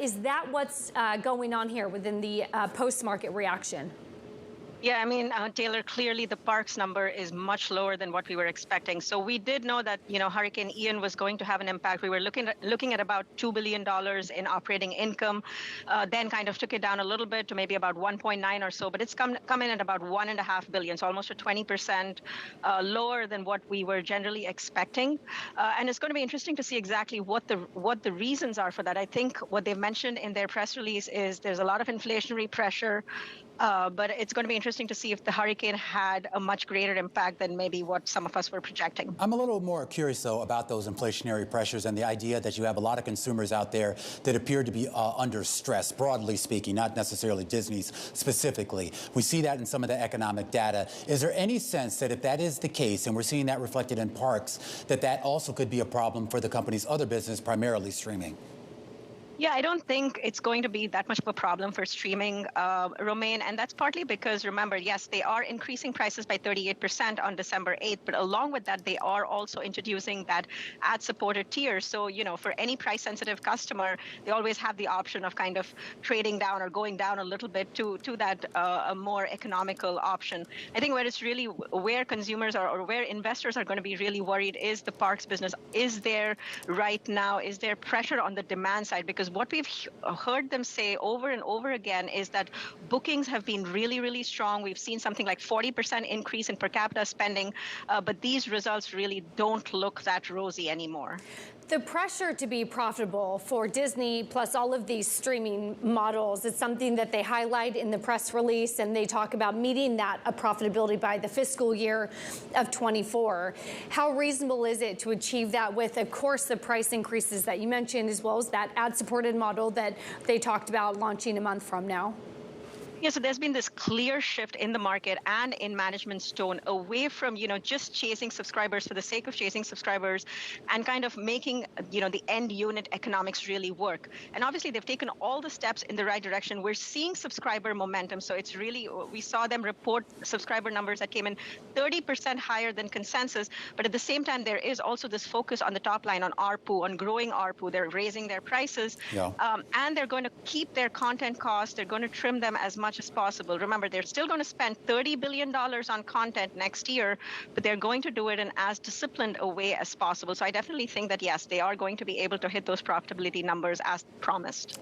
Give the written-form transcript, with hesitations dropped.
Is that what's going on here within the post-market reaction? Yeah, I mean, Taylor, clearly the parks number is much lower than what we were expecting. So we did know that, Hurricane Ian was going to have an impact. We were looking at about $2 billion in operating income, then kind of took it down a little bit to maybe about 1.9 or so, but it's come in at about 1.5 billion, so almost a 20% lower than what we were generally expecting. And it's going to be interesting to see exactly what the reasons are for that. I think what they've mentioned in their press release is there's a lot of inflationary pressure. But it's going to be interesting to see if the hurricane had a much greater impact than maybe what some of us were projecting. I'm a little more curious, though, about those inflationary pressures and the idea that you have a lot of consumers out there that appear to be under stress, broadly speaking, not necessarily Disney's specifically. We see that in some of the economic data. Is there any sense that if that is the case, and we're seeing that reflected in parks, that also could be a problem for the company's other business, primarily streaming? Yeah, I don't think it's going to be that much of a problem for streaming, Romaine, and that's partly because, remember, yes, they are increasing prices by 38% on December 8th, but along with that, they are also introducing that ad-supported tier. So, for any price-sensitive customer, they always have the option of kind of trading down or going down a little bit to that a more economical option. I think where consumers or where investors are going to be really worried is the parks business. Is there pressure on the demand side? Because what we've heard them say over and over again is that bookings have been really, really strong. We've seen something like 40% increase in per capita spending, but these results really don't look that rosy anymore. The pressure to be profitable for Disney plus all of these streaming models is something that they highlight in the press release, and they talk about meeting that profitability by the fiscal year of 24. How reasonable is it to achieve that with, of course, the price increases that you mentioned, as well as that ad-supported model that they talked about launching a month from now? Yeah, so there's been this clear shift in the market and in management's tone away from, just chasing subscribers for the sake of chasing subscribers and kind of making, the end unit economics really work. And obviously, they've taken all the steps in the right direction. We're seeing subscriber momentum. So it's really, we saw them report subscriber numbers that came in 30% higher than consensus. But at the same time, there is also this focus on the top line, on ARPU, on growing ARPU. They're raising their prices. Yeah. And they're going to keep their content costs. They're going to trim them as much as possible. Remember, they're still going to spend $30 billion on content next year, but they're going to do it in as disciplined a way as possible. So I definitely think that, yes, they are going to be able to hit those profitability numbers as promised.